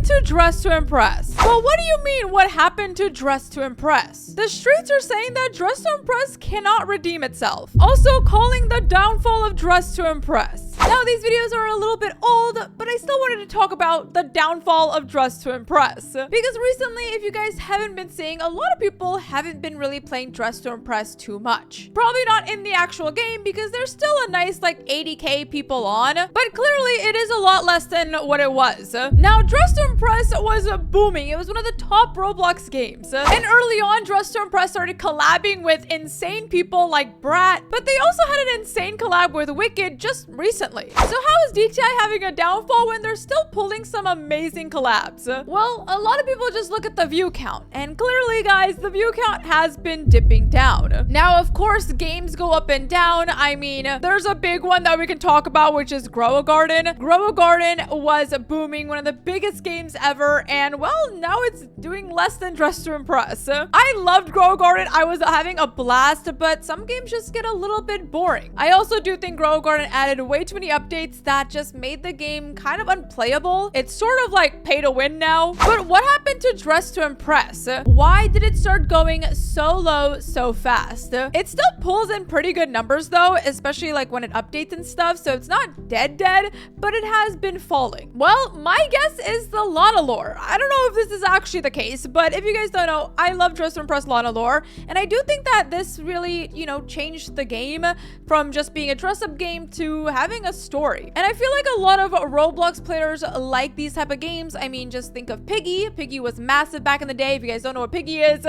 to Dress to Impress? Well, what do you mean, what happened to Dress to Impress? The streets are saying that Dress to Impress cannot redeem itself, also calling the downfall of Dress to Impress. Now, these videos are a little bit old, but I still wanted to talk about the downfall of Dress to Impress. Because recently, if you guys haven't been seeing, a lot of people haven't been really playing Dress to Impress too much. Probably not in the actual game because there's still a nice like 80k people on, but clearly it is a lot less than what it was. Now, Dress to Impress was booming. It was one of the top Roblox games. And early on, Dress to Impress started collabing with insane people like Brat, but they also had an insane collab with Wicked just recently. So how is DTI having a downfall when they're still pulling some amazing collabs? Well, a lot of people just look at the view count, and clearly, guys, the view count has been dipping down. Now, of course, games go up and down. I mean, there's a big one that we can talk about, which is Grow a Garden. Grow a Garden was booming, one of the biggest games ever, and well, now it's doing less than Dress to Impress. I loved Grow a Garden. I was having a blast, but some games just get a little bit boring. I also do think Grow a Garden added way too many updates that just made the game kind of unplayable. It's sort of like pay to win now. But what happened to Dress to Impress? Why did it start going so low so fast? It still pulls in pretty good numbers though, especially like when it updates and stuff, so it's not dead, but it has been falling. Well, my guess is the Lana lore. I don't know if this is actually the case, but if you guys don't know, I love Dress to Impress Lana lore, and I do think that this really, changed the game from just being a dress-up game to having a story. And I feel like a lot of Roblox players like these type of games. I mean, just think of Piggy. Piggy was massive back in the day. If you guys don't know what Piggy is,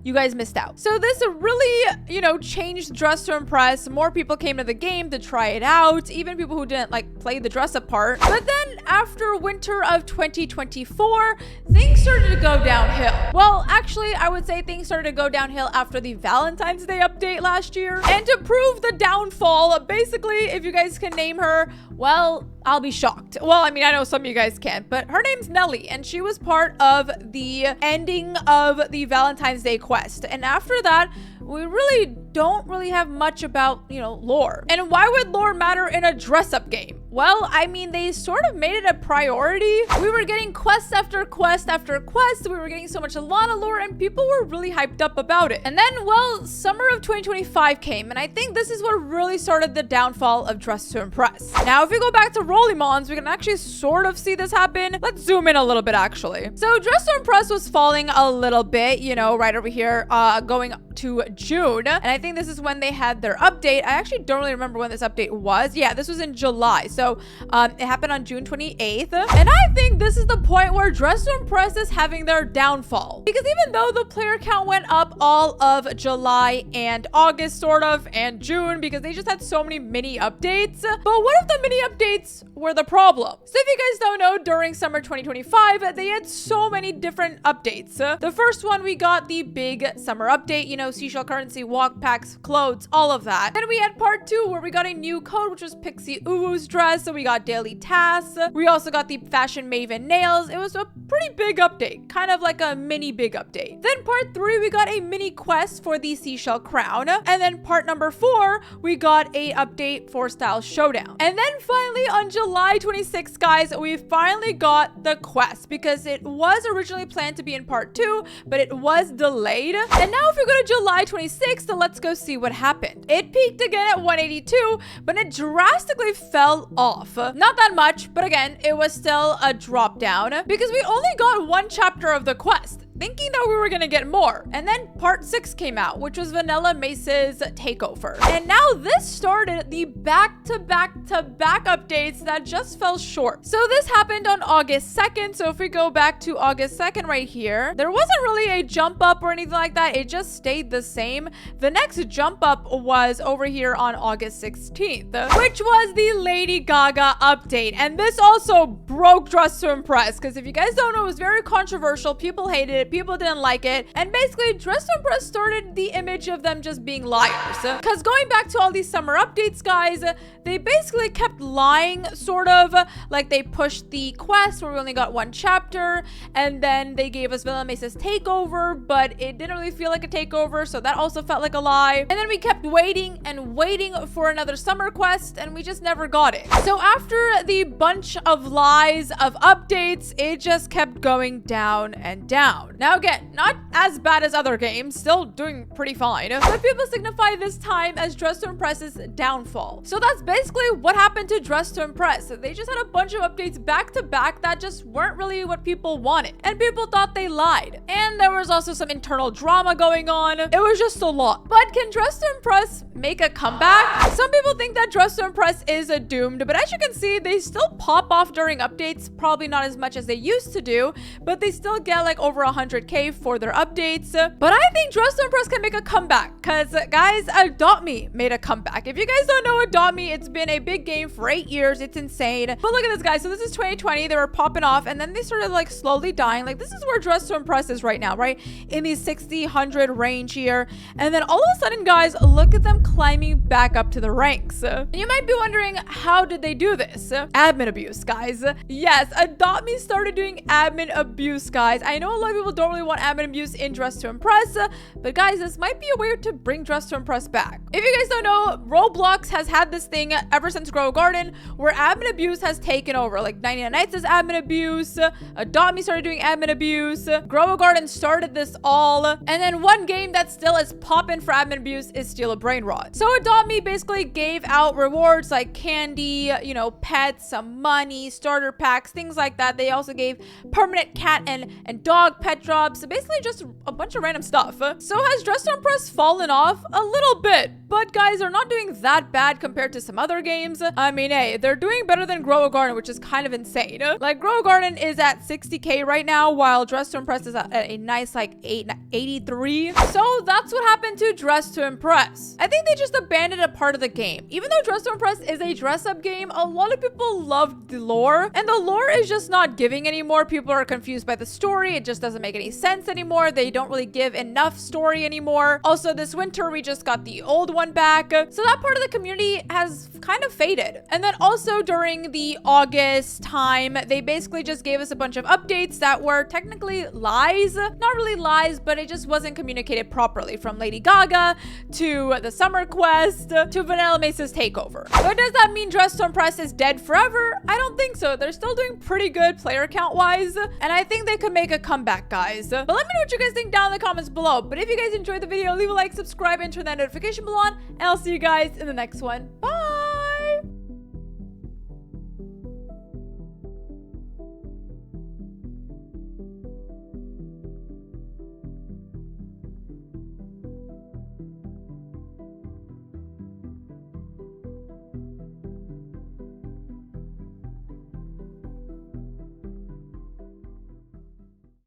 you guys missed out. So this really, changed Dress to Impress. More people came to the game to try it out, even people who didn't like play the dress up part. But then after winter of 2024, things started to go downhill. Well, actually, I would say things started to go downhill after the Valentine's Day update last year. And to prove the downfall, basically, if you guys can name her, well, I'll be shocked. Well, I mean, I know some of you guys can't, but her name's Nelly, and she was part of the ending of the Valentine's Day quest. And after that, we really don't have much about, lore. And why would lore matter in a dress-up game? Well, I mean, they sort of made it a priority. We were getting quest after quest after quest. We were getting so much Lana lore, and people were really hyped up about it. And then, well, summer of 2025 came, and I think this is what really started the downfall of Dress to Impress. Now, if we go back to Rollymons, we can actually sort of see this happen. Let's zoom in a little bit, actually. So Dress to Impress was falling a little bit, right over here, going to June. And I think this is when they had their update. I actually don't really remember when this update was. Yeah, this was in July. So it happened on June 28th. And I think this is the point where Dress to Impress is having their downfall. Because even though the player count went up all of July and August, sort of, and June, because they just had so many mini updates. But what if the mini updates were the problem? So if you guys don't know, during summer 2025, they had so many different updates. The first one, we got the big summer update, seashell currency, walk packs, clothes, all of that. Then we had part 2 where we got a new code, which was Pixie Uwu's dress. So we got daily tasks. We also got the fashion maven nails. It was a pretty big update, kind of like a mini big update. Then part 3, we got a mini quest for the seashell crown. And then part number 4, we got a update for Style Showdown. And then finally on July 26th, guys, we finally got the quest because it was originally planned to be in part 2, but it was delayed. And now if we go to July 26th, so let's go see what happened. It peaked again at 182, but it drastically fell off. Not that much, but again, it was still a drop down because we only got one chapter of the quest, thinking that we were gonna get more. And then part 6 came out, which was Vanilla Mace's takeover. And now this started the back-to-back-to-back updates that just fell short. So this happened on August 2nd. So if we go back to August 2nd right here, there wasn't really a jump up or anything like that. It just stayed the same. The next jump up was over here on August 16th, which was the Lady Gaga update. And this also broke Dress to Impress, because if you guys don't know, it was very controversial. People hated it. it. People didn't like it. And basically, Dress to Impress started the image of them just being liars. Because going back to all these summer updates, guys, they basically kept lying, sort of. Like, they pushed the quest where we only got one chapter, and then they gave us Villain Mace's takeover, but it didn't really feel like a takeover, so that also felt like a lie. And then we kept waiting and waiting for another summer quest, and we just never got it. So after the bunch of lies of updates, it just kept going down and down. Now again, not as bad as other games, still doing pretty fine, but people signify this time as Dress to Impress's downfall. So that's basically what happened to Dress to Impress. They just had a bunch of updates back to back that just weren't really what people wanted, and people thought they lied. And there was also some internal drama going on. It was just a lot. But can Dress to Impress make a comeback? Some people think that Dress to Impress is doomed, but as you can see, they still pop off during updates, probably not as much as they used to do, but they still get like over 100k for their updates. But I think Dress to Impress can make a comeback, because guys, Adopt Me made a comeback. If you guys don't know Adopt Me, it's been a big game for 8 years. It's insane. But look at this, guys. So this is 2020. They were popping off, and then they started like slowly dying. Like, this is where Dress to Impress is right now, right? In the 60, 100 range here. And then all of a sudden, guys, look at them climbing back up to the ranks. You might be wondering, how did they do this? Admin abuse, guys. Yes, Adopt Me started doing admin abuse, guys. I know a lot of people don't really want admin abuse in Dress to Impress, but guys, this might be a way to bring Dress to Impress back. If you guys don't know, Roblox has had this thing ever since Grow a Garden, where admin abuse has taken over. Like 99 Nights is admin abuse, Adopt Me started doing admin abuse, Grow a Garden started this all, and then one game that still is popping for admin abuse is Steal a Brain Rot. So Adopt Me basically gave out rewards like candy, you know, pets, some money, starter packs, things like that. They also gave permanent cat and dog pet drops, so basically just a bunch of random stuff. So has Dress to Impress fallen off? A little bit, but guys, they're not doing that bad compared to some other games. I mean, hey, they're doing better than Grow a Garden, which is kind of insane. Like, Grow a Garden is at 60k right now, while Dress to Impress is at a nice like 83. So that's what happened to Dress to Impress. I think they just abandoned a part of the game. Even though Dress to Impress is a dress-up game, a lot of people loved the lore, and the lore is just not giving anymore. People are confused by the story. It just doesn't make any sense anymore. They don't really give enough story anymore. Also, this winter, we just got the old one back. So that part of the community has kind of faded. And then also during the August time, they basically just gave us a bunch of updates that were technically lies. Not really lies, but it just wasn't communicated properly, from Lady Gaga to the summer quest to Vanilla Mace's takeover. But does that mean Dress to Impress is dead forever? I don't think so. They're still doing pretty good player count wise, and I think they could make a comeback, guys. But let me know what you guys think down in the comments below. But if you guys enjoyed the video, leave a like, subscribe, and turn that notification bell on, and I'll see you guys in the next one. Bye!